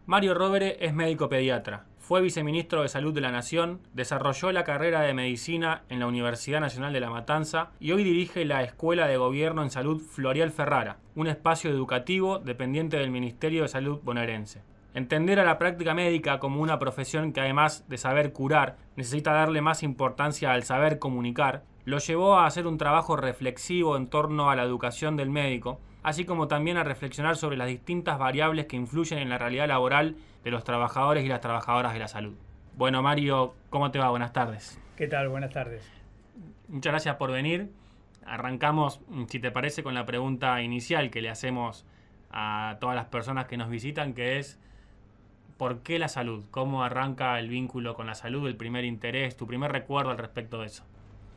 Mario Rovere es médico pediatra. Fue viceministro de Salud de la Nación, desarrolló la carrera de Medicina en la Universidad Nacional de La Matanza y hoy dirige la Escuela de Gobierno en Salud Florial Ferrara, un espacio educativo dependiente del Ministerio de Salud bonaerense. Entender a la práctica médica como una profesión que, además de saber curar, necesita darle más importancia al saber comunicar, lo llevó a hacer un trabajo reflexivo en torno a la educación del médico, así como también a reflexionar sobre las distintas variables que influyen en la realidad laboral de los trabajadores y las trabajadoras de la salud. Bueno, Mario, ¿cómo te va? Buenas tardes. ¿Qué tal? Buenas tardes. Muchas gracias por venir. Arrancamos, si te parece, con la pregunta inicial que le hacemos a todas las personas que nos visitan, que es ¿por qué la salud? ¿Cómo arranca el vínculo con la salud, el primer interés, tu primer recuerdo al respecto de eso?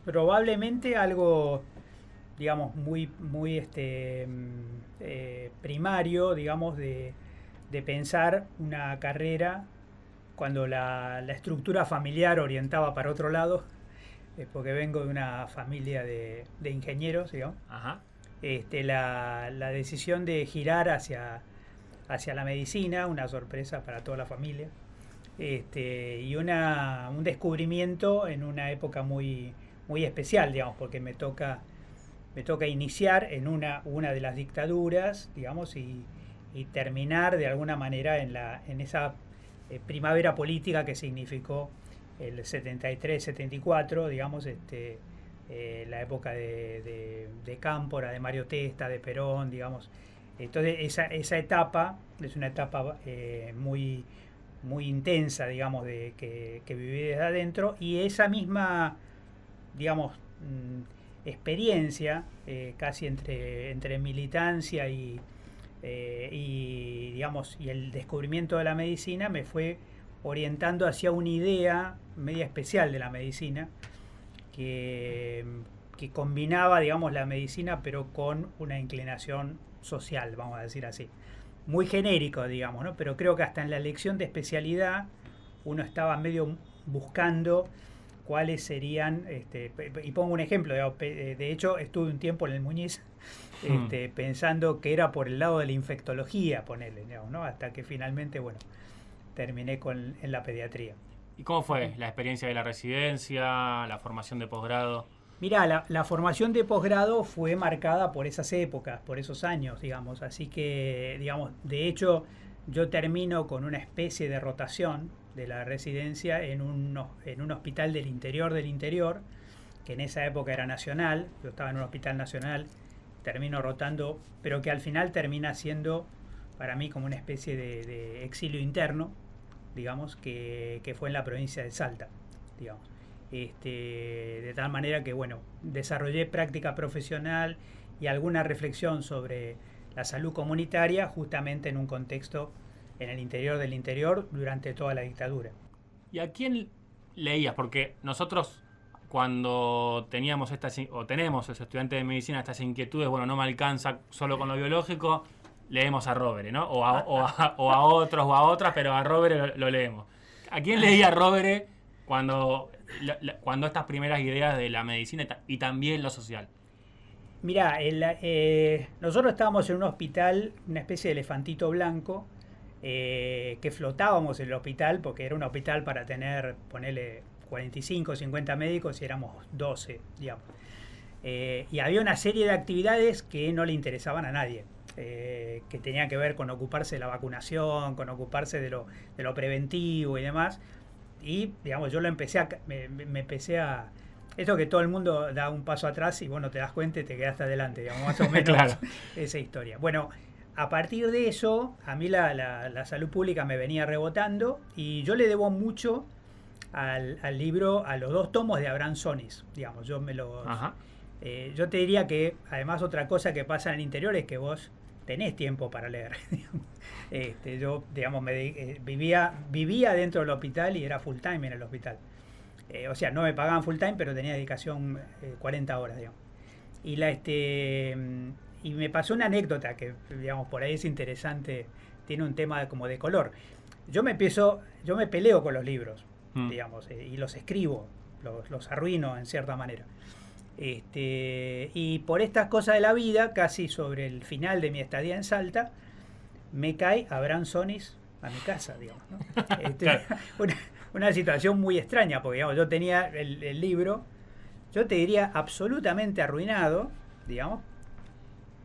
Probablemente algo, digamos, muy primario, digamos, de pensar una carrera cuando la estructura familiar orientaba para otro lado, porque vengo de una familia de ingenieros, digamos. Ajá. La decisión de girar hacia la medicina, una sorpresa para toda la familia, y un descubrimiento en una época muy especial, digamos, porque me toca iniciar en una de las dictaduras, digamos, y terminar de alguna manera en esa primavera política que significó el 73-74, digamos, la época de Cámpora, de Mario Testa, de Perón, digamos. Entonces esa etapa es una etapa muy intensa, digamos, que viví desde adentro, y esa misma, digamos, experiencia, casi entre militancia y digamos, y el descubrimiento de la medicina me fue orientando hacia una idea media especial de la medicina que combinaba, digamos, la medicina pero con una inclinación social, vamos a decir así. Muy genérico, digamos, ¿no? Pero creo que hasta en la elección de especialidad uno estaba medio buscando cuáles serían, y pongo un ejemplo, de hecho estuve un tiempo en el Muñiz pensando que era por el lado de la infectología, ponerle, digamos, ¿no? Hasta que finalmente, bueno, terminé en la pediatría. ¿Y cómo fue la experiencia de la residencia, la formación de posgrado? Mirá, la formación de posgrado fue marcada por esas épocas, por esos años, digamos, así que, digamos, de hecho yo termino con una especie de rotación de la residencia en un hospital del interior, que en esa época era nacional. Yo estaba en un hospital nacional, termino rotando, pero que al final termina siendo para mí como una especie de exilio interno, digamos, que fue en la provincia de Salta, digamos. De tal manera que, bueno, desarrollé práctica profesional y alguna reflexión sobre la salud comunitaria justamente en un contexto en el interior del interior durante toda la dictadura. ¿Y a quién leías? Porque nosotros, cuando tenemos tenemos, los estudiantes de medicina, estas inquietudes, bueno, no me alcanza solo con lo biológico, leemos a Rovere, ¿no? O a otros o a otras, pero a Rovere lo leemos. ¿A quién leía Rovere cuando estas primeras ideas de la medicina y también lo social? Mirá, nosotros estábamos en un hospital, una especie de elefantito blanco, que flotábamos en el hospital, porque era un hospital para tener, ponele, 45 o 50 médicos y éramos 12, digamos. Y había una serie de actividades que no le interesaban a nadie, que tenían que ver con ocuparse de la vacunación, con ocuparse de lo preventivo y demás. Y, digamos, yo me empecé a... Esto que todo el mundo da un paso atrás y, bueno, te das cuenta y te quedaste adelante, digamos, más o menos. Claro. Esa historia. Bueno, a partir de eso, a mí la salud pública me venía rebotando y yo le debo mucho al libro, a los 2 tomos de Abraham Sonis, digamos. Yo te diría que, además, otra cosa que pasa en el interior es que vos tenés tiempo para leer. Yo, digamos, vivía dentro del hospital y era full time en el hospital. O sea, no me pagaban full time, pero tenía dedicación 40 horas, digamos. Y me pasó una anécdota que, digamos, por ahí es interesante, tiene un tema como de color. Yo me peleo con los libros, digamos, y los escribo, los arruino en cierta manera. Y por estas cosas de la vida, casi sobre el final de mi estadía en Salta, me cae Abraham Sonis a mi casa, digamos, ¿no? Claro. una, una situación muy extraña, porque digamos, yo tenía el libro, yo te diría absolutamente arruinado, digamos,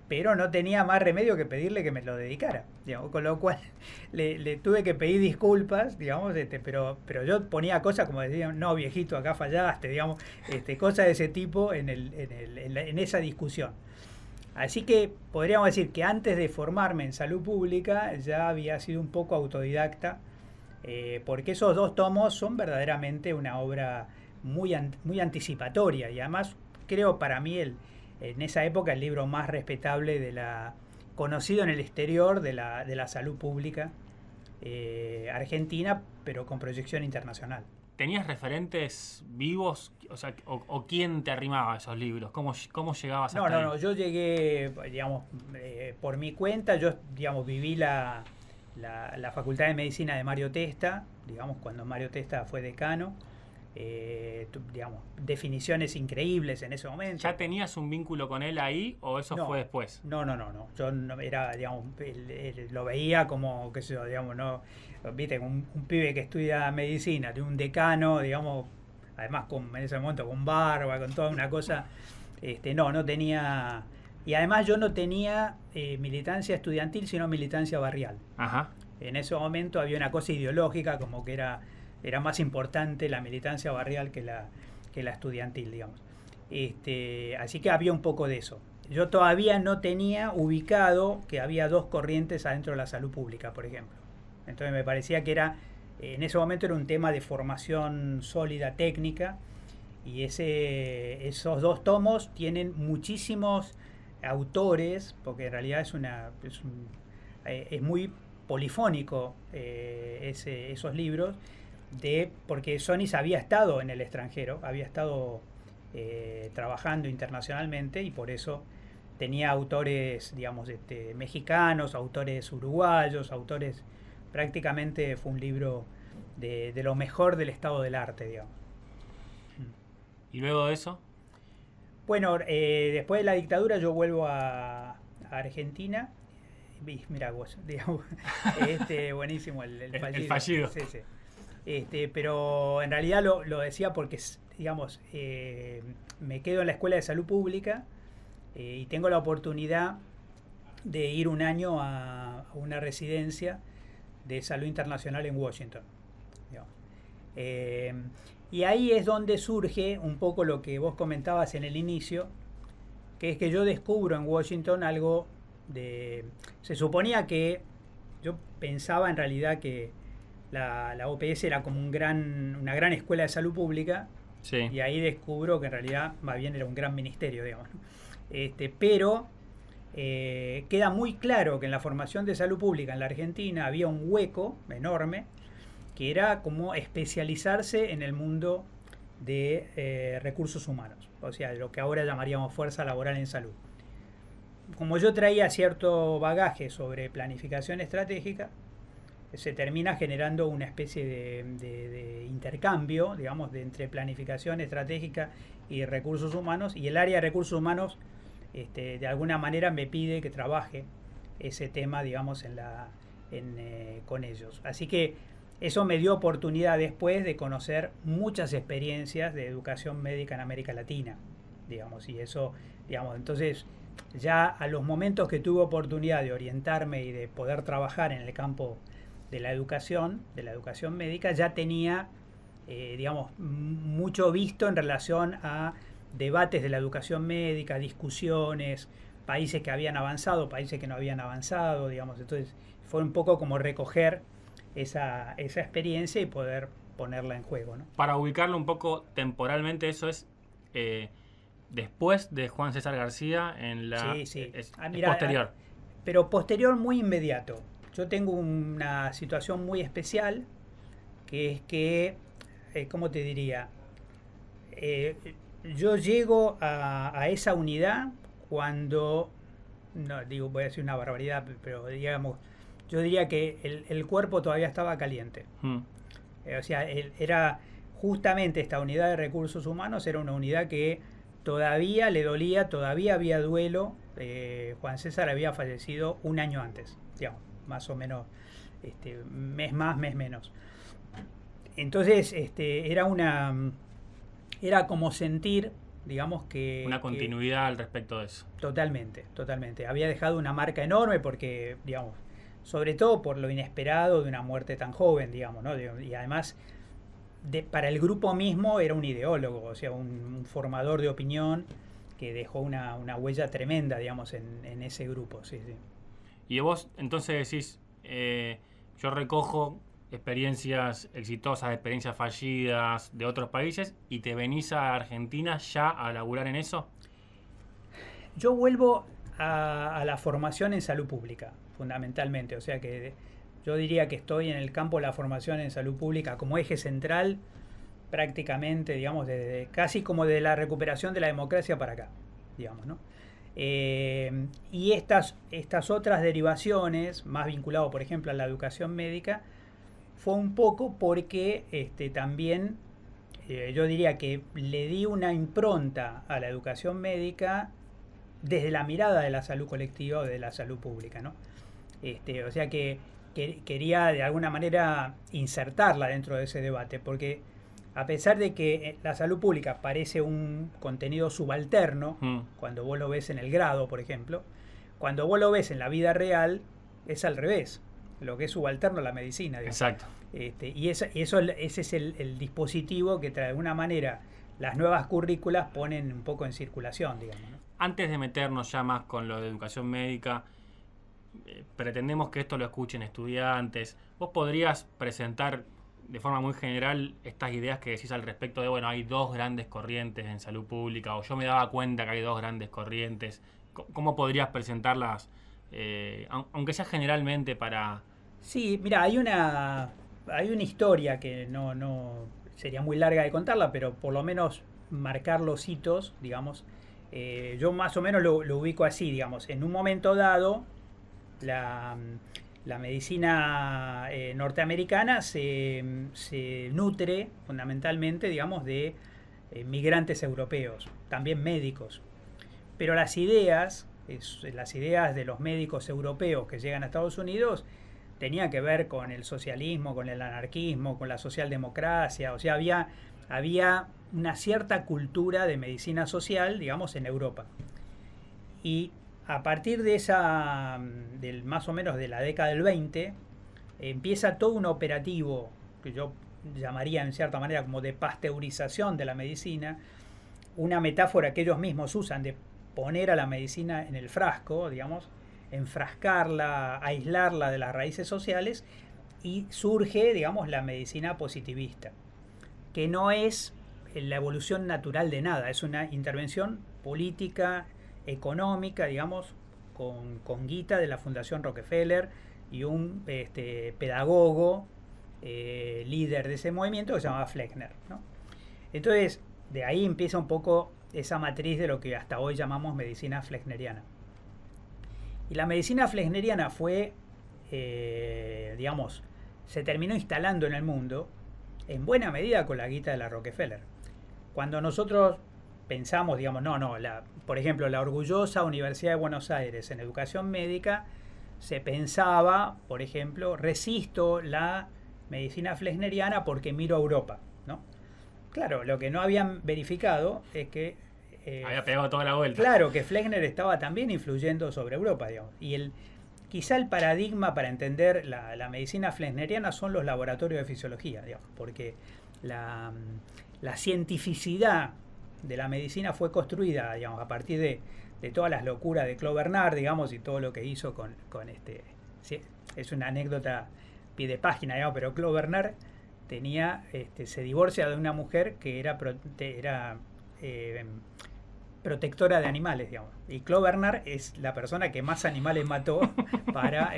pero no tenía más remedio que pedirle que me lo dedicara, digamos, con lo cual le tuve que pedir disculpas, digamos, pero yo ponía cosas como decían, no viejito, acá fallaste, digamos, cosas de ese tipo en esa discusión. Así que podríamos decir que antes de formarme en salud pública ya había sido un poco autodidacta, porque esos dos tomos son verdaderamente una obra muy anticipatoria y además creo para mí en esa época el libro más respetable conocido en el exterior de la salud pública argentina, pero con proyección internacional. ¿Tenías referentes vivos? O sea, o quién te arrimaba a esos libros? ¿Cómo llegabas hasta ahí? No, yo llegué, digamos, por mi cuenta, yo, digamos, viví la Facultad de Medicina de Mario Testa, digamos, cuando Mario Testa fue decano, digamos, definiciones increíbles en ese momento. ¿Ya tenías un vínculo con él ahí o eso No, fue después? No. Yo no era, digamos, lo veía como, qué sé yo, digamos, no, viste, un pibe que estudia medicina, de un decano, digamos, además en ese momento con barba, con toda una cosa, no tenía, y además yo no tenía militancia estudiantil, sino militancia barrial. Ajá. En ese momento había una cosa ideológica como que era más importante la militancia barrial que la estudiantil, digamos. Así que había un poco de eso. Yo todavía no tenía ubicado que había dos corrientes adentro de la salud pública, por ejemplo. Entonces me parecía que en ese momento era un tema de formación sólida técnica y esos dos tomos tienen muchísimos autores, porque en realidad es muy polifónico esos libros, porque Sonis había estado en el extranjero, había estado trabajando internacionalmente y por eso tenía autores, digamos, mexicanos, autores uruguayos, prácticamente fue un libro de lo mejor del estado del arte, digamos. ¿Y luego de eso? Bueno, después de la dictadura yo vuelvo a Argentina. Mira vos, digamos, buenísimo el fallido. El fallido. Sí, sí. Pero en realidad lo decía porque, digamos, me quedo en la Escuela de Salud Pública y tengo la oportunidad de ir un año a una residencia de salud internacional en Washington. Y ahí es donde surge un poco lo que vos comentabas en el inicio, que es que yo descubro en Washington algo se suponía que yo pensaba en realidad que la OPS era como una gran escuela de salud pública, sí. Y ahí descubro que en realidad más bien era un gran ministerio, digamos. Pero queda muy claro que en la formación de salud pública en la Argentina había un hueco enorme que era como especializarse en el mundo de recursos humanos, o sea, lo que ahora llamaríamos fuerza laboral en salud. Como yo traía cierto bagaje sobre planificación estratégica, se termina generando una especie de intercambio, digamos, entre planificación estratégica y recursos humanos, y el área de recursos humanos de alguna manera me pide que trabaje ese tema, digamos, con ellos. Así que eso me dio oportunidad después de conocer muchas experiencias de educación médica en América Latina, digamos, y eso, digamos, entonces ya a los momentos que tuve oportunidad de orientarme y de poder trabajar en el campo de la educación médica, ya tenía, digamos, mucho visto en relación a debates de la educación médica, discusiones, países que habían avanzado, países que no habían avanzado, digamos, entonces fue un poco como recoger esa experiencia y poder ponerla en juego, ¿no? Para ubicarlo un poco temporalmente, eso es después de Juan César García en la Sí. Es Mira, posterior. Pero posterior muy inmediato. Yo tengo una situación muy especial, que es que, ¿cómo te diría? Yo llego a esa unidad cuando, no digo, voy a decir una barbaridad, pero digamos, yo diría que el cuerpo todavía estaba caliente. O sea, era justamente esta unidad de recursos humanos, era una unidad que todavía le dolía, todavía había duelo. Juan César había fallecido un año antes, digamos, más o menos. mes más, mes menos. Entonces, era como sentir, digamos que... Una continuidad al respecto de eso. Totalmente, totalmente. Había dejado una marca enorme porque, digamos, sobre todo por lo inesperado de una muerte tan joven, digamos, ¿no? Y además, para el grupo mismo era un ideólogo, o sea, un formador de opinión que dejó una huella tremenda, digamos, en ese grupo, sí, sí. Y vos entonces decís, yo recojo experiencias exitosas, experiencias fallidas de otros países y te venís a Argentina ya a laburar en eso. Yo vuelvo a la formación en salud pública, fundamentalmente. O sea que yo diría que estoy en el campo de la formación en salud pública como eje central prácticamente, digamos, casi como de la recuperación de la democracia para acá, digamos, ¿no? Y estas otras derivaciones, más vinculado, por ejemplo, a la educación médica, fue un poco porque también yo diría que le di una impronta a la educación médica desde la mirada de la salud colectiva o de la salud pública, ¿no? O sea que quería de alguna manera insertarla dentro de ese debate, porque a pesar de que la salud pública parece un contenido subalterno, cuando vos lo ves en el grado, por ejemplo, cuando vos lo ves en la vida real, es al revés. Lo que es subalterno es la medicina, digamos. Exacto. Y ese es el dispositivo que de alguna manera las nuevas currículas ponen un poco en circulación, digamos, ¿no? Antes de meternos ya más con lo de educación médica, pretendemos que esto lo escuchen estudiantes. ¿Vos podrías presentar de forma muy general estas ideas que decís al respecto de, bueno, hay dos grandes corrientes en salud pública, o yo me daba cuenta que hay dos grandes corrientes? ¿Cómo podrías presentarlas, aunque sea generalmente para...? Sí, mira, hay una historia que no sería muy larga de contarla, pero por lo menos marcar los hitos, digamos. Yo más o menos lo ubico así, digamos. En un momento dado, la medicina norteamericana se nutre fundamentalmente, digamos, de migrantes europeos, también médicos. Pero las ideas de los médicos europeos que llegan a Estados Unidos tenían que ver con el socialismo, con el anarquismo, con la socialdemocracia. O sea, había una cierta cultura de medicina social, digamos, en Europa. Y a partir de más o menos de la década del 20, empieza todo un operativo que yo llamaría en cierta manera como de pasteurización de la medicina, una metáfora que ellos mismos usan de poner a la medicina en el frasco, digamos, enfrascarla, aislarla de las raíces sociales, y surge, digamos, la medicina positivista, que no es la evolución natural de nada, es una intervención política, económica, digamos, con guita de la Fundación Rockefeller y un pedagogo líder de ese movimiento que se llamaba Fleckner, ¿no? Entonces, de ahí empieza un poco esa matriz de lo que hasta hoy llamamos medicina flechneriana. Y la medicina flechneriana fue, digamos, se terminó instalando en el mundo en buena medida con la guita de la Rockefeller. Cuando nosotros pensamos, digamos, por ejemplo, la orgullosa Universidad de Buenos Aires en educación médica, se pensaba, por ejemplo, resisto la medicina flechneriana porque miro a Europa, ¿no? Claro, lo que no habían verificado es que había pegado toda la vuelta. Claro, que Fleckner estaba también influyendo sobre Europa, digamos. Y quizá el paradigma para entender la medicina flechneriana son los laboratorios de fisiología, digamos, porque la cientificidad de la medicina fue construida, digamos, a partir de todas las locuras de Claude Bernard, digamos, y todo lo que hizo con sí, es una anécdota pie de página, digamos, pero Claude Bernard se divorcia de una mujer que era protectora de animales, digamos. Y Claude Bernard es la persona que más animales mató para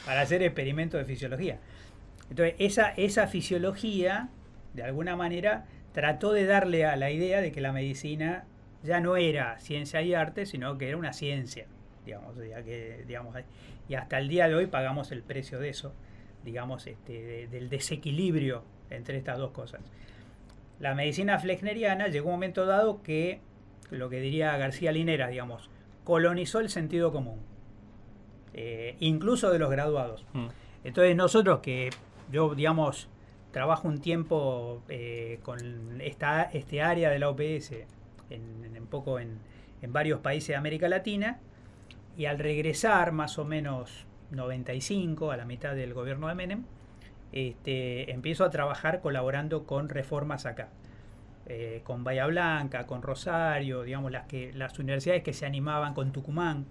hacer experimentos de fisiología. Entonces, esa fisiología, de alguna manera, trató de darle a la idea de que la medicina ya no era ciencia y arte, sino que era una ciencia, digamos, y hasta el día de hoy pagamos el precio de eso, digamos, del desequilibrio entre estas dos cosas. La medicina flechneriana llegó a un momento dado que, lo que diría García Linera, digamos, colonizó el sentido común. incluso de los graduados. Entonces nosotros yo digamos, trabajo un tiempo con este área de la OPS en varios países de América Latina, y al regresar más o menos 95, a la mitad del gobierno de Menem, empiezo a trabajar colaborando con reformas acá, con Bahía Blanca, con Rosario, digamos, las universidades que se animaban, con Tucumán,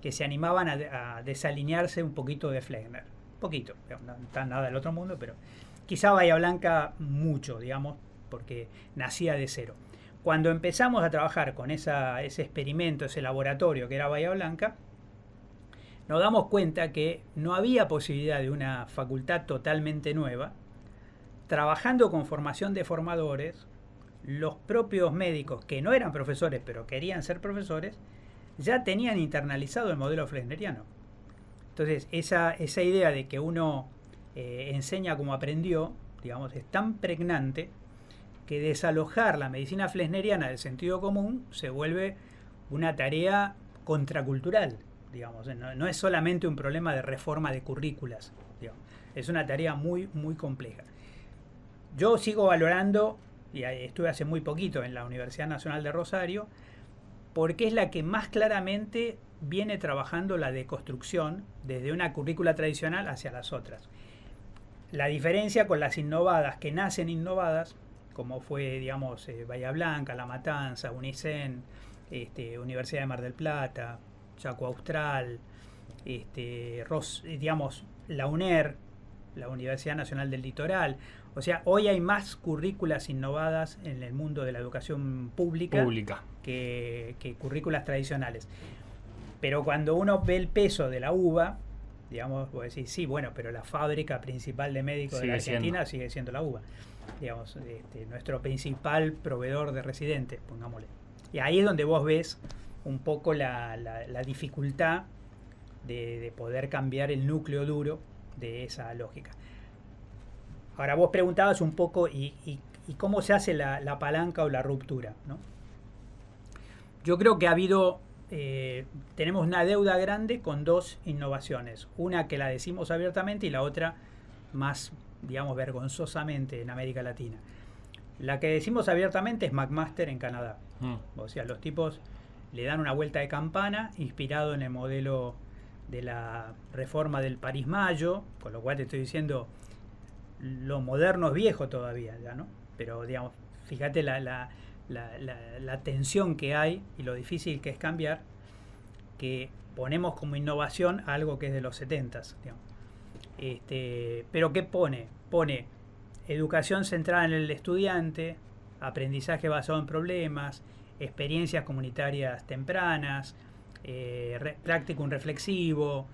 que se animaban a desalinearse un poquito de Fleckner. Poquito, no está nada del otro mundo, pero quizá Bahía Blanca mucho, digamos, porque nacía de cero. Cuando empezamos a trabajar con ese experimento, ese laboratorio que era Bahía Blanca, nos damos cuenta que no había posibilidad de una facultad totalmente nueva. Trabajando con formación de formadores, los propios médicos, que no eran profesores, pero querían ser profesores, ya tenían internalizado el modelo fleckneriano. Entonces, esa idea de que uno enseña como aprendió, digamos, es tan pregnante que desalojar la medicina fleckneriana del sentido común se vuelve una tarea contracultural, digamos. No es solamente un problema de reforma de currículas, digamos. Es una tarea muy, muy compleja. Yo sigo valorando, y estuve hace muy poquito en la Universidad Nacional de Rosario, porque es la que más claramente viene trabajando la deconstrucción desde una currícula tradicional hacia las otras. La diferencia con las innovadas, que nacen innovadas, como fue, digamos, Bahía Blanca, La Matanza, Unicen, Universidad de Mar del Plata, Chaco Austral, digamos, la UNER, la Universidad Nacional del Litoral. O sea, hoy hay más currículas innovadas en el mundo de la educación pública. Que currículas tradicionales. Pero cuando uno ve el peso de la UBA, digamos, vos decís, sí, bueno, pero la fábrica principal de médicos de la Argentina sigue siendo la UBA. Digamos, nuestro principal proveedor de residentes, pongámosle. Y ahí es donde vos ves un poco la dificultad de poder cambiar el núcleo duro de esa lógica. Ahora vos preguntabas un poco y cómo se hace la palanca o la ruptura, ¿no? Yo creo que tenemos una deuda grande con dos innovaciones. Una que la decimos abiertamente y la otra más, digamos, vergonzosamente en América Latina. La que decimos abiertamente es McMaster en Canadá. O sea, los tipos le dan una vuelta de campana inspirado en el modelo de la reforma del París-Mayo, con lo cual te estoy diciendo, lo moderno es viejo todavía, ya, ¿no? Pero, digamos, fíjate la tensión que hay y lo difícil que es cambiar, que ponemos como innovación algo que es de los 70s, digamos. Pero ¿qué pone? Pone educación centrada en el estudiante, aprendizaje basado en problemas, experiencias comunitarias tempranas, practicum reflexivo,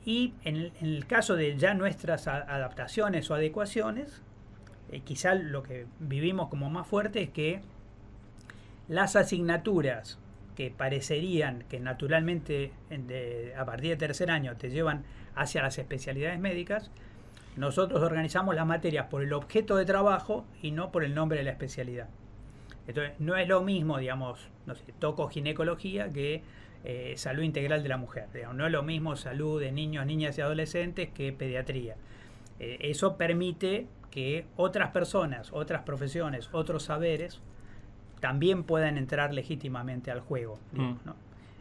y en el caso de ya nuestras adaptaciones o adecuaciones, quizá lo que vivimos como más fuerte es que las asignaturas que parecerían que naturalmente a partir de tercer año te llevan hacia las especialidades médicas, nosotros organizamos las materias por el objeto de trabajo y no por el nombre de la especialidad. Entonces, no es lo mismo, digamos, no sé, toco ginecología que salud integral de la mujer. Digamos, no es lo mismo salud de niños, niñas y adolescentes que pediatría. Eso permite que otras personas, otras profesiones, otros saberes también puedan entrar legítimamente al juego, digamos, ¿no?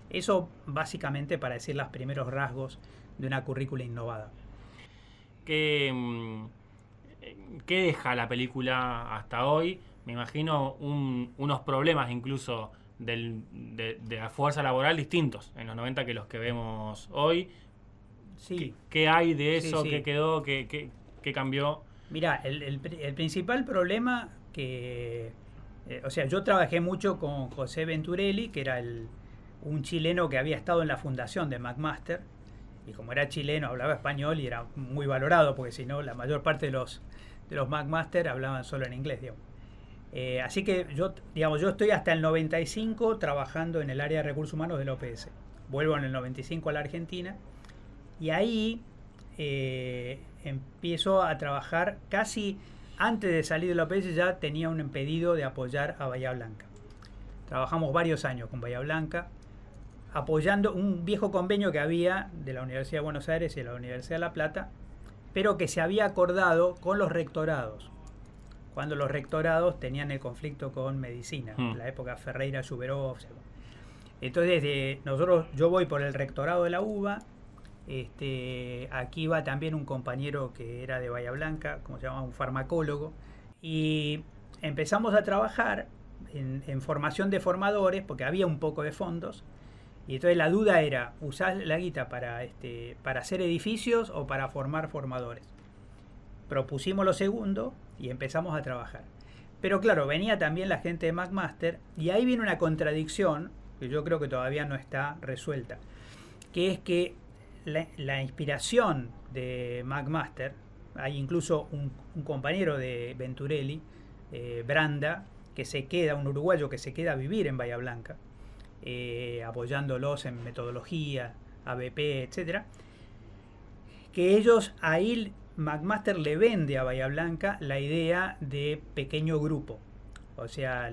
Eso básicamente para decir los primeros rasgos de una currícula innovada. ¿Qué deja la película hasta hoy? Me imagino unos problemas incluso de la fuerza laboral distintos en los 90 que los que vemos hoy. Sí. ¿Qué hay de eso? Sí. ¿Qué quedó? ¿Qué cambió? Mirá, el principal problema o sea, yo trabajé mucho con José Venturelli, que era un chileno que había estado en la fundación de McMaster, y como era chileno hablaba español y era muy valorado, porque si no, la mayor parte de los McMaster hablaban solo en inglés, digamos. Así que yo estoy hasta el 95 trabajando en el área de recursos humanos del OPS. Vuelvo en el 95 a la Argentina y ahí empiezo a trabajar casi antes de salir del OPS. Ya tenía un pedido de apoyar a Bahía Blanca. Trabajamos varios años con Bahía Blanca. apoyando un viejo convenio que había de la Universidad de Buenos Aires y de la Universidad de La Plata, pero que se había acordado con los rectorados, cuando los rectorados tenían el conflicto con medicina, en la época Ferreira, Lluberó. Entonces, yo voy por el rectorado de la UBA. Aquí va también un compañero que era de Bahía Blanca, como se llama, un farmacólogo, y empezamos a trabajar en formación de formadores, porque había un poco de fondos, y entonces la duda era, ¿usar la guita para hacer edificios o para formar formadores? Propusimos lo segundo y empezamos a trabajar. Pero claro, venía también la gente de McMaster, y ahí viene una contradicción que yo creo que todavía no está resuelta, que es que la inspiración de McMaster, hay incluso un compañero de Venturelli, Branda, que se queda, un uruguayo que se queda a vivir en Bahía Blanca, apoyándolos en metodología, ABP, etcétera, que ellos ahí, McMaster le vende a Bahía Blanca la idea de pequeño grupo, o sea,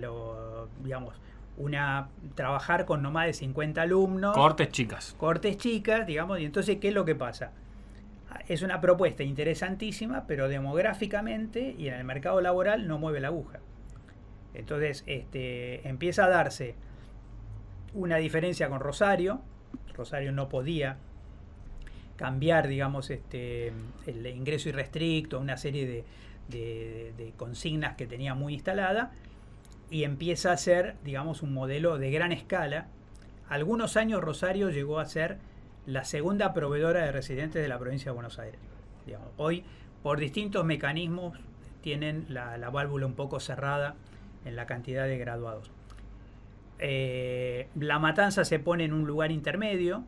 trabajar con no más de 50 alumnos. Cortes chicas, digamos, y entonces, ¿qué es lo que pasa? Es una propuesta interesantísima, pero demográficamente y en el mercado laboral no mueve la aguja. Entonces, empieza a darse una diferencia con Rosario. Rosario no podía cambiar, digamos, el ingreso irrestricto, una serie de consignas que tenía muy instalada, y empieza a ser, digamos, un modelo de gran escala. Algunos años Rosario llegó a ser la segunda proveedora de residentes de la provincia de Buenos Aires. Digamos, hoy, por distintos mecanismos, tienen la válvula un poco cerrada en la cantidad de graduados. La Matanza se pone en un lugar intermedio.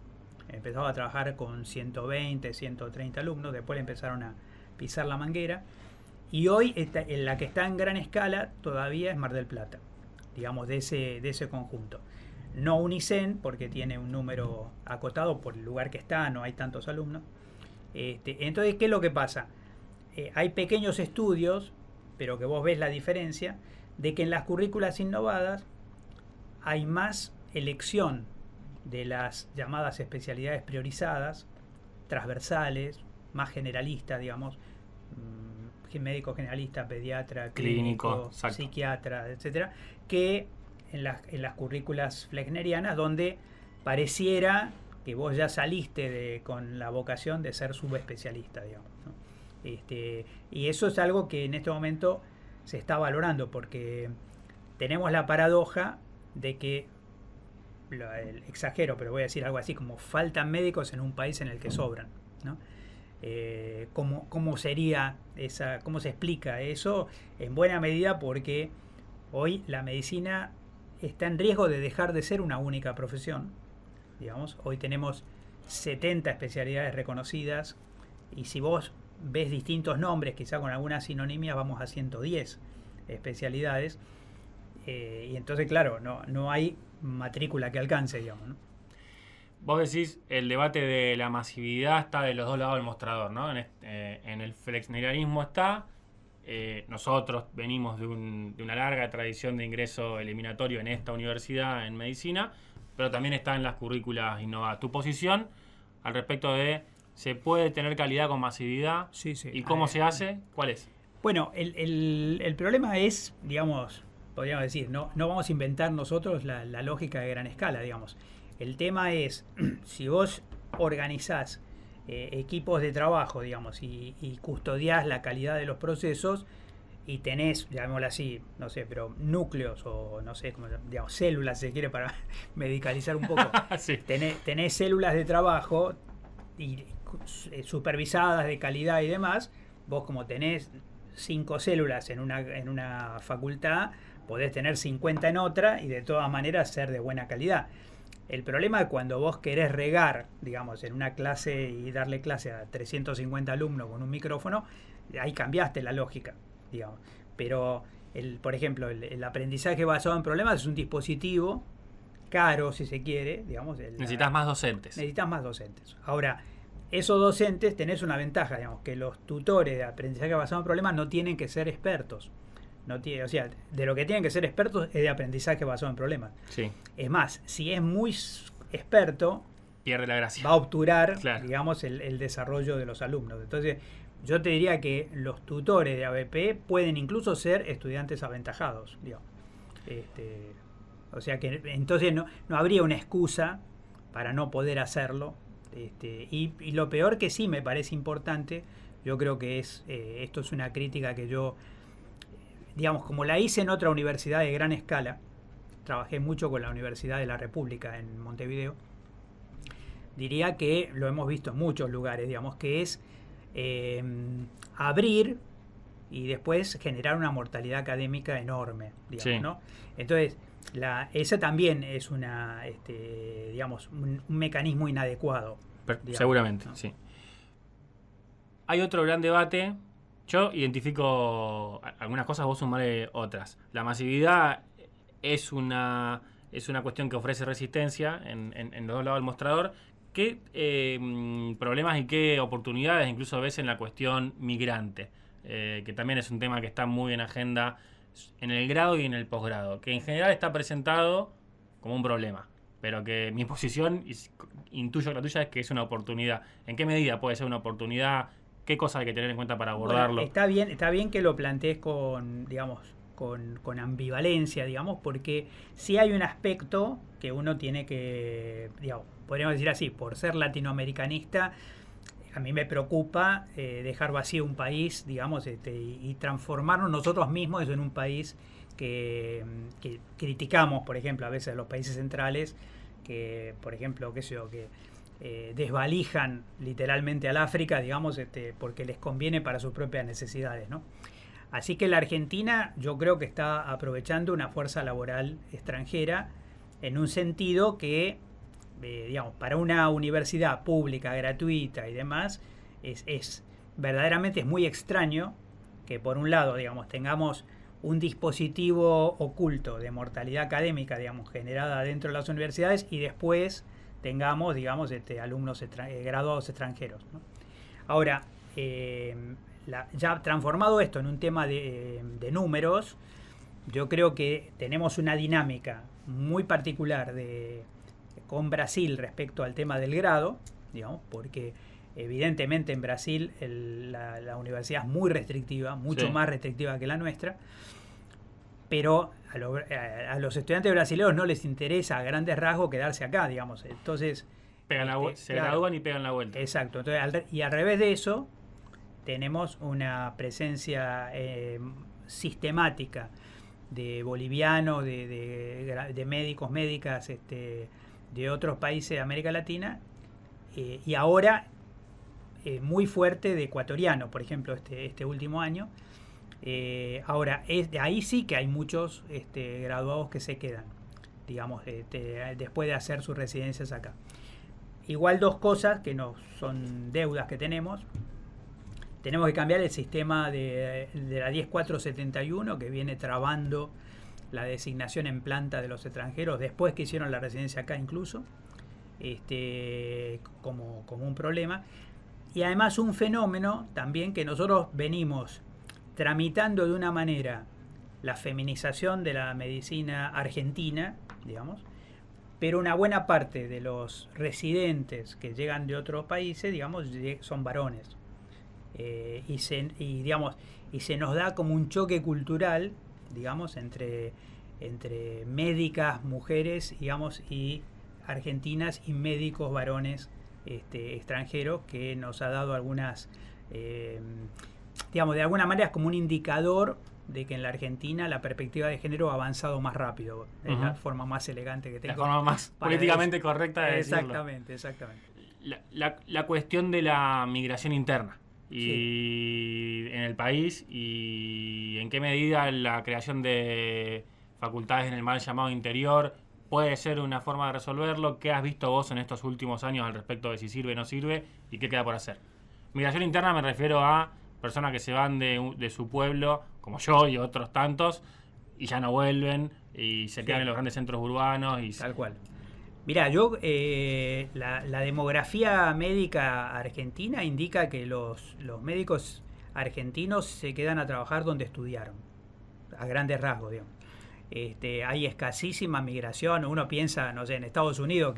Empezaba a trabajar con 120, 130 alumnos, después le empezaron a pisar la manguera. Y hoy en la que está en gran escala todavía es Mar del Plata, digamos, de ese conjunto. No Unicen, porque tiene un número acotado por el lugar que está, no hay tantos alumnos. Entonces, ¿qué es lo que pasa? Hay pequeños estudios, pero que vos ves la diferencia, de que en las currículas innovadas hay más elección de las llamadas especialidades priorizadas, transversales, más generalistas, digamos, médico generalista, pediatra, clínico, psiquiatra, etcétera, que en las currículas flecknerianas, donde pareciera que vos ya saliste con la vocación de ser subespecialista, digamos, ¿no? Y eso es algo que en este momento se está valorando, porque tenemos la paradoja de que, exagero, pero voy a decir algo así como faltan médicos en un país en el que sobran, ¿no? ¿Cómo sería cómo se explica eso? En buena medida porque hoy la medicina está en riesgo de dejar de ser una única profesión. Digamos, hoy tenemos 70 especialidades reconocidas, y si vos ves distintos nombres, quizá con algunas sinonimias, vamos a 110 especialidades, y entonces, claro, no hay matrícula que alcance, digamos, ¿no? Vos decís, el debate de la masividad está de los dos lados del mostrador, ¿no? En el flexnerianismo está. Nosotros venimos de una larga tradición de ingreso eliminatorio en esta universidad en medicina, pero también está en las currículas innovadas. Tu posición al respecto de ¿se puede tener calidad con masividad? Sí. ¿Y cómo se hace? ¿Cuál es? Bueno, el problema es, digamos, podríamos decir, no vamos a inventar nosotros la lógica de gran escala, digamos. El tema es, si vos organizás equipos de trabajo, digamos, y custodiás la calidad de los procesos, y tenés, llamémoslo así, no sé, pero núcleos o no sé, como, digamos, células, si se quiere, para medicalizar un poco. Sí. Tenés células de trabajo y supervisadas de calidad y demás. Vos, como tenés 5 células en una facultad, podés tener 50 en otra y de todas maneras ser de buena calidad. El problema es cuando vos querés regar, digamos, en una clase y darle clase a 350 alumnos con un micrófono, ahí cambiaste la lógica, digamos. Pero, por ejemplo, el aprendizaje basado en problemas es un dispositivo caro, si se quiere, digamos. Necesitas más docentes. Necesitas más docentes. Ahora, esos docentes tenés una ventaja, digamos, que los tutores de aprendizaje basado en problemas no tienen que ser expertos. O sea, de lo que tienen que ser expertos es de aprendizaje basado en problemas. Sí. Es más, si es muy experto, pierde la gracia. va a obturar, Claro. digamos, el desarrollo de los alumnos. Entonces, yo te diría que los tutores de ABP pueden incluso ser estudiantes aventajados, digamos. O sea que entonces no habría una excusa para no poder hacerlo. Y lo peor que sí me parece importante, yo creo que esto es una crítica que yo, digamos, como la hice en otra universidad de gran escala, trabajé mucho con la Universidad de la República en Montevideo, diría que lo hemos visto en muchos lugares, digamos, que es abrir y después generar una mortalidad académica enorme, digamos, Sí. ¿no? Entonces, esa también es digamos, un mecanismo inadecuado. Digamos, Seguramente, ¿no? sí. Hay otro gran debate. Yo identifico algunas cosas, vos sumale otras. La masividad es una cuestión que ofrece resistencia en los dos lados del mostrador. ¿Qué problemas y qué oportunidades incluso ves en la cuestión migrante? Que también es un tema que está muy en agenda en el grado y en el posgrado, que en general está presentado como un problema, pero que mi posición, intuyo que la tuya, es que es una oportunidad. ¿En qué medida puede ser una oportunidad? ¿Qué cosas hay que tener en cuenta para abordarlo? Bueno, está bien que lo plantees digamos, con ambivalencia, digamos, porque sí hay un aspecto que uno tiene que, digamos, podríamos decir así, por ser latinoamericanista, a mí me preocupa dejar vacío un país, digamos, y transformarnos nosotros mismos en un país que criticamos, por ejemplo, a veces a los países centrales, que, por ejemplo, qué sé yo, que desvalijan literalmente al África, digamos, porque les conviene para sus propias necesidades, ¿no? Así que la Argentina yo creo que está aprovechando una fuerza laboral extranjera en un sentido que, digamos, para una universidad pública, gratuita y demás, verdaderamente es muy extraño que por un lado, digamos, tengamos un dispositivo oculto de mortalidad académica, digamos, generada dentro de las universidades y después tengamos, digamos, alumnos graduados extranjeros, ¿no? Ahora, ya transformado esto en un tema de números, yo creo que tenemos una dinámica muy particular con Brasil respecto al tema del grado, digamos, porque evidentemente en Brasil la universidad es muy restrictiva, mucho más restrictiva que la nuestra, pero a los estudiantes brasileños no les interesa a grandes rasgos quedarse acá, digamos. Entonces, se gradúan y pegan la vuelta. Exacto. Entonces, y al revés de eso, tenemos una presencia sistemática de bolivianos, de médicos, médicas de otros países de América Latina, y ahora muy fuerte de ecuatorianos, por ejemplo, este último año. Ahora, ahí sí que hay muchos graduados que se quedan, digamos, después de hacer sus residencias acá. Igual dos cosas que no son deudas que tenemos. Tenemos que cambiar el sistema de la 10471 que viene trabando la designación en planta de los extranjeros después que hicieron la residencia acá incluso, como un problema. Y además un fenómeno también que nosotros venimos tramitando de una manera la feminización de la medicina argentina, digamos, pero una buena parte de los residentes que llegan de otros países, digamos, son varones. Y se nos da como un choque cultural, digamos, entre médicas, mujeres, digamos, y argentinas y médicos varones extranjeros, que nos ha dado algunas, digamos, de alguna manera es como un indicador de que en la Argentina la perspectiva de género ha avanzado más rápido. Es la forma más elegante que tengo. La forma más políticamente correcta de decirlo. Exactamente. La cuestión de la migración interna y en el país, y en qué medida la creación de facultades en el mal llamado interior puede ser una forma de resolverlo. ¿Qué has visto vos en estos últimos años al respecto de si sirve o no sirve y qué queda por hacer? Migración interna me refiero a personas que se van de su pueblo, como yo y otros tantos, y ya no vuelven y se quedan en los grandes centros urbanos. Tal cual. Mirá, la demografía médica argentina indica que los médicos argentinos se quedan a trabajar donde estudiaron, a grandes rasgos, digamos. Hay escasísima migración. Uno piensa, no sé, en Estados Unidos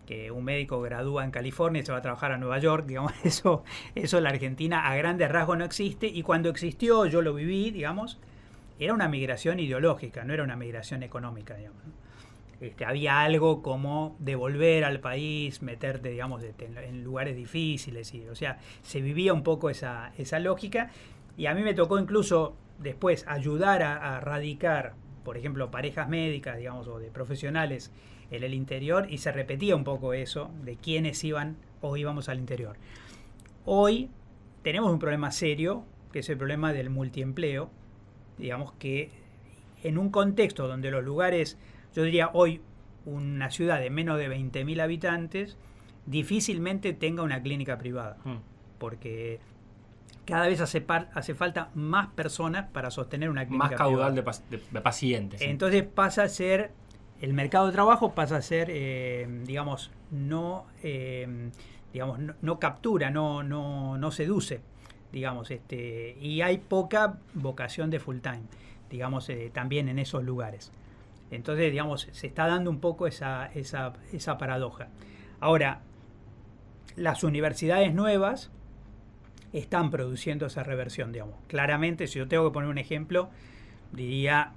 que un médico gradúa en California y se va a trabajar a Nueva York, digamos, eso en la Argentina a grandes rasgos no existe, y cuando existió, yo lo viví, digamos, era una migración ideológica, no era una migración económica, digamos, ¿no? Había algo como devolver al país, meterte, digamos, en lugares difíciles, o sea, se vivía un poco esa lógica, y a mí me tocó incluso después ayudar a radicar, por ejemplo, parejas médicas, digamos, o de profesionales en el interior, y se repetía un poco eso de quiénes iban o íbamos al interior. Hoy tenemos un problema serio, que es el problema del multiempleo, digamos que en un contexto donde los lugares, yo diría hoy, una ciudad de menos de 20.000 habitantes, difícilmente tenga una clínica privada, porque cada vez hace falta más personas para sostener una clínica más caudal privada. de pacientes. ¿Sí? Entonces pasa a ser, el mercado de trabajo pasa a ser, digamos, no captura, no seduce, digamos, y hay poca vocación de full time, digamos, también en esos lugares. Entonces, digamos, se está dando un poco esa paradoja. Ahora, las universidades nuevas están produciendo esa reversión, digamos. Claramente, si yo tengo que poner un ejemplo, diría,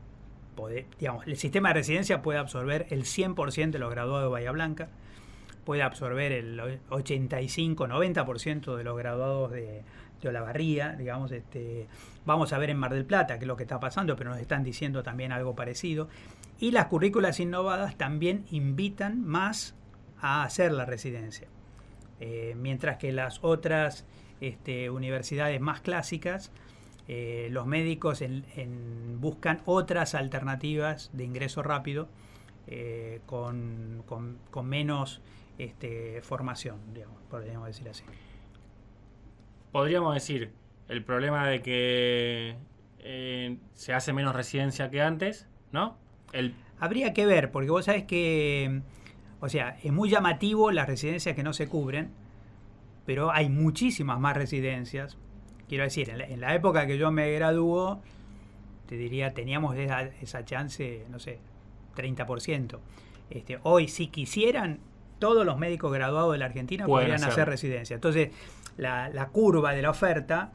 digamos, el sistema de residencia puede absorber el 100% de los graduados de Bahía Blanca, puede absorber el 85-90% de los graduados de Olavarría, digamos. Vamos a ver en Mar del Plata qué es lo que está pasando, pero nos están diciendo también algo parecido. Y las currículas innovadas también invitan más a hacer la residencia. Mientras que las otras universidades más clásicas, los médicos buscan otras alternativas de ingreso rápido, con menos formación, digamos, podríamos decir así. Podríamos decir el problema de que se hace menos residencia que antes, ¿no? Habría que ver, porque vos sabés que, o sea, es muy llamativo las residencias que no se cubren, pero hay muchísimas más residencias. Quiero decir, en la época que yo me graduó, te diría, teníamos esa chance, no sé, 30%. Hoy, si quisieran, todos los médicos graduados de la Argentina podrían hacer residencia. Entonces, la curva de la oferta,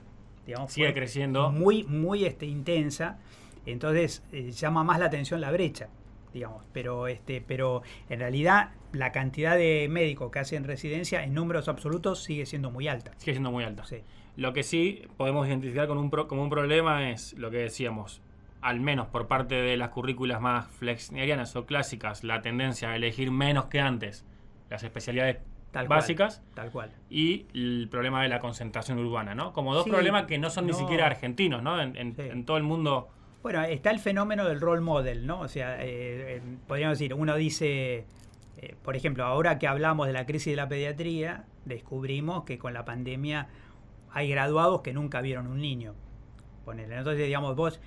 digamos, sigue creciendo muy, muy intensa. Entonces, llama más la atención la brecha, digamos. Pero en realidad, la cantidad de médicos que hacen residencia en números absolutos sigue siendo muy alta. Sigue siendo muy alta. Sí. Lo que sí podemos identificar como un problema es lo que decíamos, al menos por parte de las currículas más flexnerianas o clásicas, la tendencia a elegir menos que antes las especialidades básicas. Tal cual. Y el problema de la concentración urbana, ¿no? Como dos Sí, problemas que no son ni siquiera argentinos, ¿no? En todo el mundo. Bueno, está el fenómeno del role model, ¿no? O sea, podríamos decir, uno dice, por ejemplo, ahora que hablamos de la crisis de la pediatría, descubrimos que con la pandemia hay graduados que nunca vieron un niño. Ponele. Entonces, digamos, vos,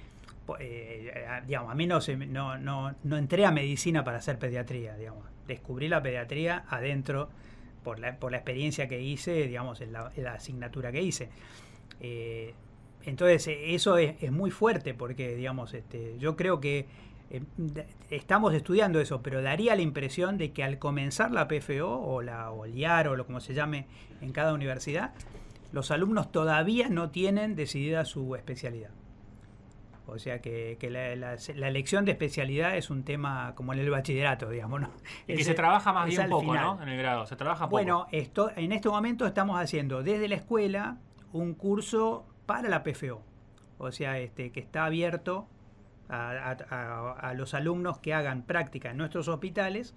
digamos, a mí no entré a medicina para hacer pediatría, digamos. Descubrí la pediatría adentro por la experiencia que hice, digamos, en la asignatura que hice. Entonces, eso es muy fuerte porque, digamos, yo creo que estamos estudiando eso, pero daría la impresión de que al comenzar la PFO o el IAR o lo como se llame en cada universidad, los alumnos todavía no tienen decidida su especialidad. O sea que la elección de especialidad es un tema como en el bachillerato, digamos, ¿no? Y que se trabaja más bien poco, ¿no? En el grado, se trabaja poco. Bueno, en este momento estamos haciendo desde la escuela un curso para la PFO. O sea, que está abierto a los alumnos que hagan práctica en nuestros hospitales,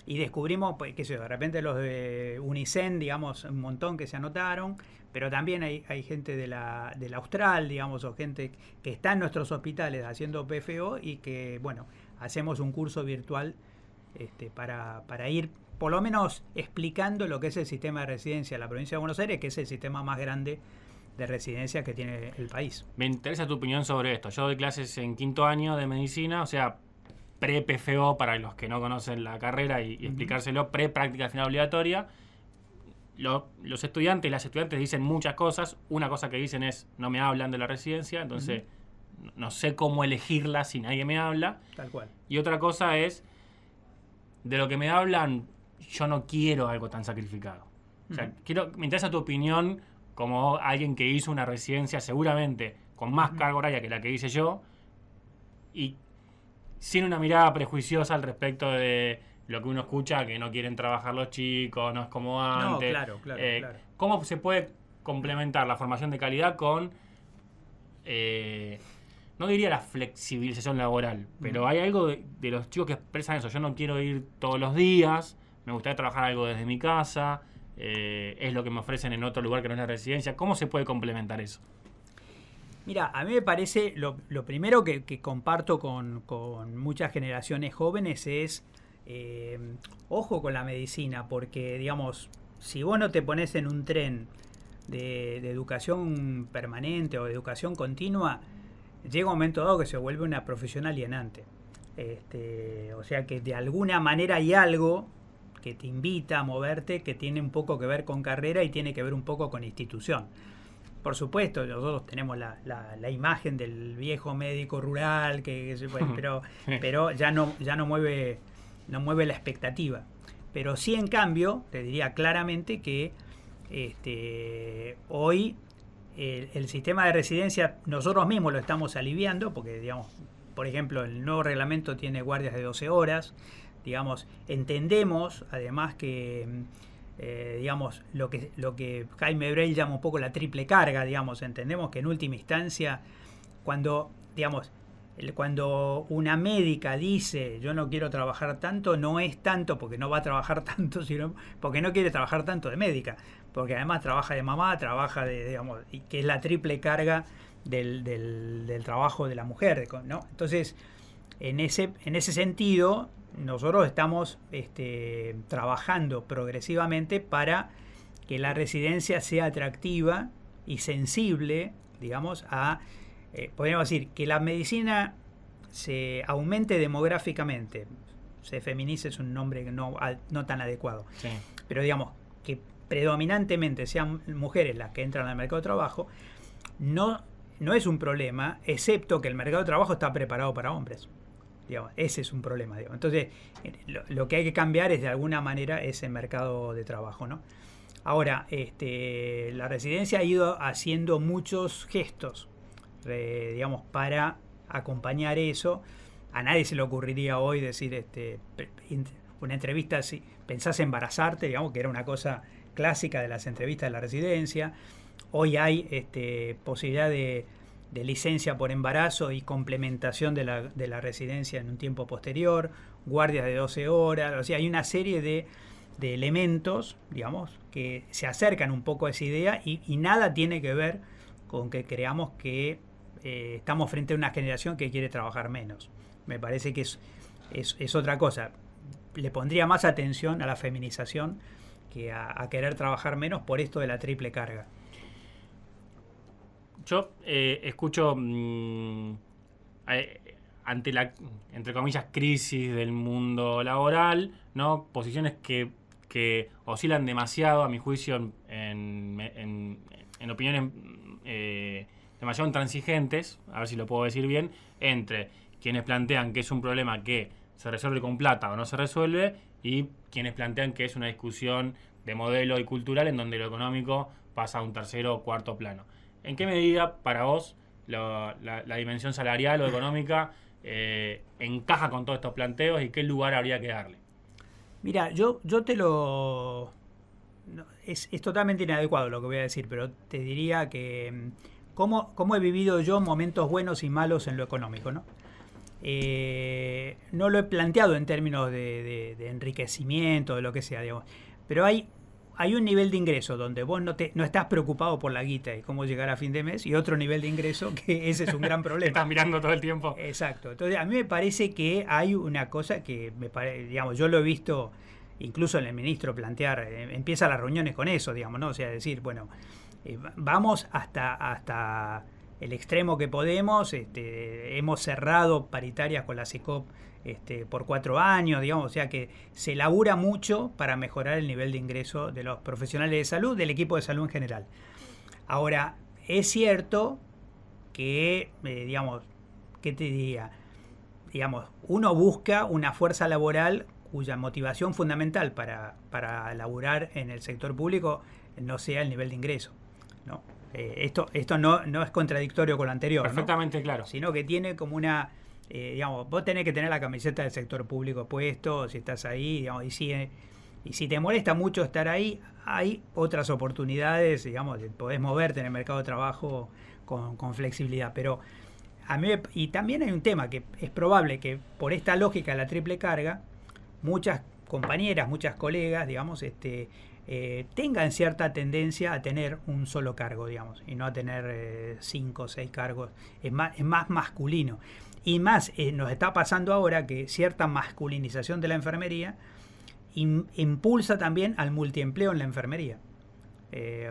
y descubrimos, pues, qué sé yo, de repente los de Unicen, digamos, un montón que se anotaron, pero también hay gente de la Austral, digamos, o gente que está en nuestros hospitales haciendo PFO y que, bueno, hacemos un curso virtual para ir por lo menos explicando lo que es el sistema de residencia de la provincia de Buenos Aires, que es el sistema más grande de residencia que tiene el país. Me interesa tu opinión sobre esto. Yo doy clases en 5º año de medicina, o sea, pre-PFO para los que no conocen la carrera y explicárselo, pre-práctica final obligatoria. Los estudiantes y las estudiantes dicen muchas cosas. Una cosa que dicen es, no me hablan de la residencia, entonces no sé cómo elegirla si nadie me habla. Tal cual. Y otra cosa es, de lo que me hablan, yo no quiero algo tan sacrificado. O sea, me interesa tu opinión como alguien que hizo una residencia seguramente con más carga horaria que la que hice yo y sin una mirada prejuiciosa al respecto de lo que uno escucha, que no quieren trabajar los chicos, no es como antes. No, claro. ¿Cómo se puede complementar la formación de calidad con, no diría la flexibilización laboral, pero hay algo de los chicos que expresan eso? Yo no quiero ir todos los días, me gustaría trabajar algo desde mi casa, es lo que me ofrecen en otro lugar que no es la residencia. ¿Cómo se puede complementar eso? Mira, a mí me parece, lo primero que comparto con muchas generaciones jóvenes es, ojo con la medicina, porque, digamos, si vos no te pones en un tren de educación permanente o de educación continua, llega un momento dado que se vuelve una profesión alienante. O sea que de alguna manera hay algo que te invita a moverte que tiene un poco que ver con carrera y tiene que ver un poco con institución. Por supuesto, nosotros tenemos la imagen del viejo médico rural, pero ya no mueve la expectativa. Pero sí, en cambio, te diría claramente que hoy el sistema de residencia nosotros mismos lo estamos aliviando, porque, digamos, por ejemplo, el nuevo reglamento tiene guardias de 12 horas. Digamos, entendemos además que digamos, lo que Jaime Breil llama un poco la triple carga, digamos, entendemos que en última instancia, cuando una médica dice yo no quiero trabajar tanto, no es tanto porque no va a trabajar tanto, sino porque no quiere trabajar tanto de médica, porque además trabaja de mamá, trabaja digamos, y que es la triple carga del trabajo de la mujer, ¿no? Entonces, en ese sentido, nosotros estamos trabajando progresivamente para que la residencia sea atractiva y sensible, digamos, podríamos decir, que la medicina se aumente demográficamente. Se feminice es un nombre no tan adecuado. Sí. Pero digamos, que predominantemente sean mujeres las que entran al mercado de trabajo, no es un problema, excepto que el mercado de trabajo está preparado para hombres. Digamos, ese es un problema, digamos. Entonces, lo que hay que cambiar es de alguna manera ese mercado de trabajo, ¿no? Ahora, la residencia ha ido haciendo muchos gestos, digamos, para acompañar eso. A nadie se le ocurriría hoy decir, una entrevista, si pensás embarazarte, digamos, que era una cosa clásica de las entrevistas de la residencia. Hoy hay posibilidad de licencia por embarazo y complementación de la residencia en un tiempo posterior, guardias de 12 horas, o sea, hay una serie de elementos, digamos, que se acercan un poco a esa idea y nada tiene que ver con que creamos que estamos frente a una generación que quiere trabajar menos. Me parece que es otra cosa. Le pondría más atención a la feminización que a querer trabajar menos por esto de la triple carga. Yo escucho ante la, entre comillas, crisis del mundo laboral, ¿no? Posiciones que oscilan demasiado, a mi juicio, en opiniones demasiado intransigentes, a ver si lo puedo decir bien, entre quienes plantean que es un problema que se resuelve con plata o no se resuelve, y quienes plantean que es una discusión de modelo y cultural en donde lo económico pasa a un tercero o cuarto plano. ¿En qué medida para vos la dimensión salarial o económica encaja con todos estos planteos y qué lugar habría que darle? Mira, yo te lo... Es totalmente inadecuado lo que voy a decir, pero te diría que cómo he vivido yo momentos buenos y malos en lo económico, ¿no? No lo he planteado en términos de enriquecimiento, de lo que sea, digamos, pero hay un nivel de ingreso donde vos no estás preocupado por la guita y cómo llegar a fin de mes, y otro nivel de ingreso que ese es un gran problema. Estás mirando todo el tiempo. Exacto. Entonces, a mí me parece que hay una cosa que digamos, yo lo he visto incluso en el ministro plantear, empieza las reuniones con eso, digamos, ¿no? O sea, decir, bueno, vamos hasta el extremo que podemos, hemos cerrado paritarias con la CECOP por 4 años, digamos, o sea que se labura mucho para mejorar el nivel de ingreso de los profesionales de salud, del equipo de salud en general. Ahora, es cierto que, digamos, ¿qué te diría? Digamos, uno busca una fuerza laboral cuya motivación fundamental para laburar en el sector público no sea el nivel de ingreso, ¿no? Esto no es contradictorio con lo anterior, Perfectamente, ¿no? claro. Sino que tiene como una... digamos, vos tenés que tener la camiseta del sector público puesto, si estás ahí, digamos, y si te molesta mucho estar ahí, hay otras oportunidades, digamos, podés moverte en el mercado de trabajo con flexibilidad, pero y también hay un tema que es probable que por esta lógica de la triple carga, muchas compañeras, muchas colegas, digamos, tengan cierta tendencia a tener un solo cargo, digamos, y no a tener 5 o 6 cargos. Es más masculino. Y más nos está pasando ahora que cierta masculinización de la enfermería impulsa también al multiempleo en la enfermería.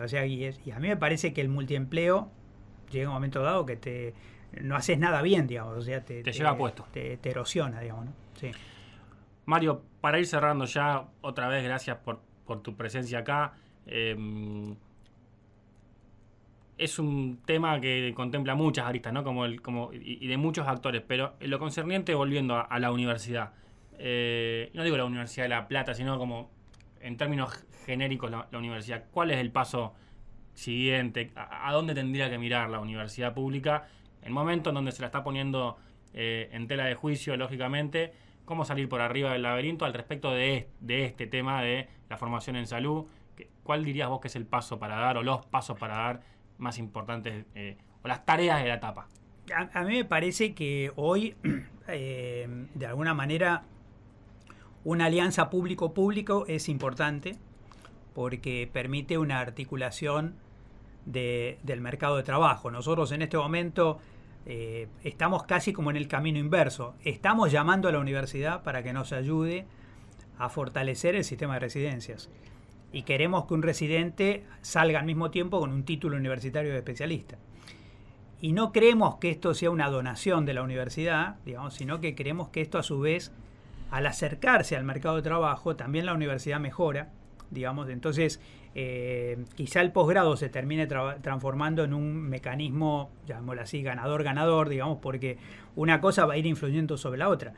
O sea, y a mí me parece que el multiempleo llega un momento dado que no haces nada bien, digamos, o sea, te lleva puesto. Te erosiona, digamos, ¿no? Sí. Mario, para ir cerrando ya, otra vez gracias por tu presencia acá. Es un tema que contempla muchas aristas, ¿no? Y de muchos actores, pero en lo concerniente, volviendo a la universidad, no digo la Universidad de La Plata, sino como en términos genéricos la universidad. ¿Cuál es el paso siguiente? ¿A dónde tendría que mirar la universidad pública? En el momento en donde se la está poniendo en tela de juicio, lógicamente, ¿cómo salir por arriba del laberinto al respecto de este tema de la formación en salud? ¿Cuál dirías vos que es el paso para dar o los pasos para dar más importantes o las tareas de la etapa? A mí me parece que hoy, de alguna manera, una alianza público-público es importante porque permite una articulación del mercado de trabajo. Nosotros en este momento estamos casi como en el camino inverso. Estamos llamando a la universidad para que nos ayude a fortalecer el sistema de residencias. Y queremos que un residente salga al mismo tiempo con un título universitario de especialista. Y no creemos que esto sea una donación de la universidad, digamos, sino que creemos que esto a su vez, al acercarse al mercado de trabajo, también la universidad mejora, digamos. Entonces, quizá el posgrado se termine transformando en un mecanismo, llamémoslo así, ganador-ganador, digamos, porque una cosa va a ir influyendo sobre la otra.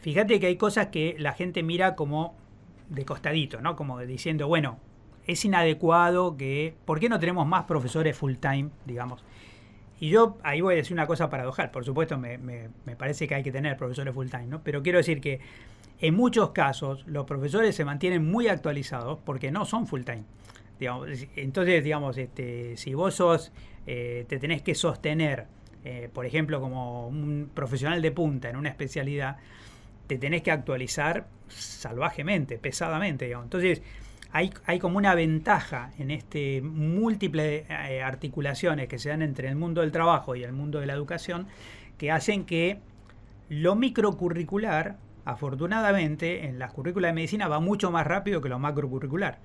Fíjate que hay cosas que la gente mira como de costadito, ¿no? Como diciendo, bueno, es inadecuado que... ¿Por qué no tenemos más profesores full time, digamos? Y yo ahí voy a decir una cosa paradojal. Por supuesto, me parece que hay que tener profesores full time, ¿no? Pero quiero decir que en muchos casos los profesores se mantienen muy actualizados porque no son full time. Digamos, entonces, digamos, si vos te tenés que sostener, por ejemplo, como un profesional de punta en una especialidad, te tenés que actualizar salvajemente, pesadamente, digamos. Entonces, hay como una ventaja en múltiples articulaciones que se dan entre el mundo del trabajo y el mundo de la educación, que hacen que lo microcurricular, afortunadamente, en las currículas de medicina va mucho más rápido que lo macrocurricular.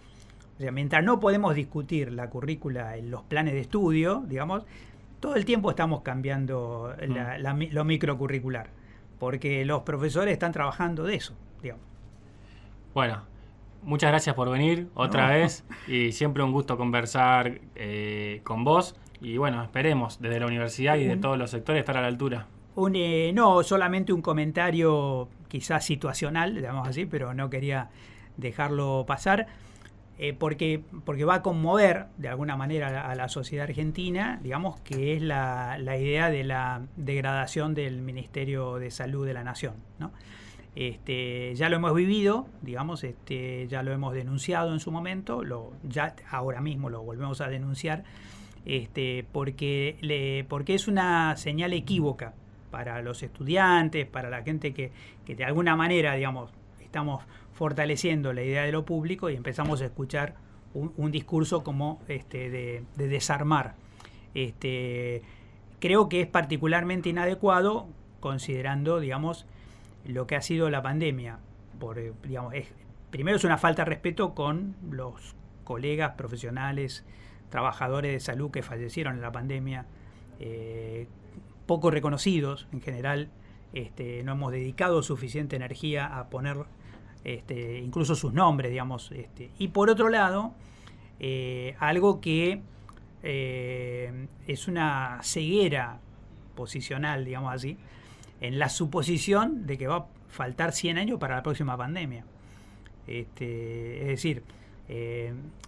O sea, mientras no podemos discutir la currícula en los planes de estudio, digamos, todo el tiempo estamos cambiando lo microcurricular, porque los profesores están trabajando de eso, digamos. Bueno, muchas gracias por venir otra vez y siempre un gusto conversar con vos y bueno, esperemos desde la universidad y de todos los sectores estar a la altura. No, solamente un comentario quizás situacional, digamos así, pero no quería dejarlo pasar, porque va a conmover de alguna manera a la sociedad argentina, digamos, que es la idea de la degradación del Ministerio de Salud de la Nación, ¿no? Ya lo hemos vivido, digamos, ya lo hemos denunciado en su momento, ya ahora mismo lo volvemos a denunciar, porque es una señal equívoca para los estudiantes, para la gente que de alguna manera, digamos, estamos fortaleciendo la idea de lo público y empezamos a escuchar un discurso como de desarmar. Creo que es particularmente inadecuado considerando, digamos, lo que ha sido la pandemia. Primero es una falta de respeto con los colegas profesionales, trabajadores de salud que fallecieron en la pandemia, poco reconocidos en general. No hemos dedicado suficiente energía a poner incluso sus nombres, digamos. Y por otro lado, algo que es una ceguera posicional, digamos así, en la suposición de que va a faltar 100 años para la próxima pandemia. Es decir,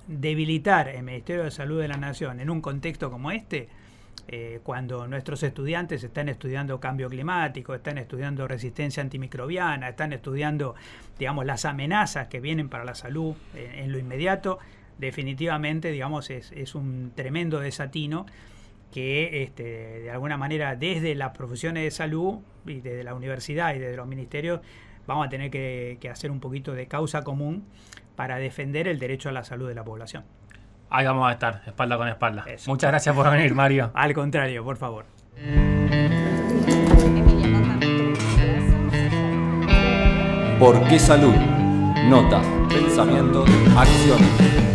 debilitar el Ministerio de Salud de la Nación en un contexto como este, cuando nuestros estudiantes están estudiando cambio climático, están estudiando resistencia antimicrobiana, están estudiando, digamos, las amenazas que vienen para la salud en lo inmediato, definitivamente, digamos, es un tremendo desatino que de alguna manera desde las profesiones de salud y desde la universidad y desde los ministerios vamos a tener que hacer un poquito de causa común para defender el derecho a la salud de la población. Ahí vamos a estar, espalda con espalda. Eso. Muchas gracias por venir, Mario. Al contrario, por favor. ¿Por qué salud? Notas, pensamientos, acciones.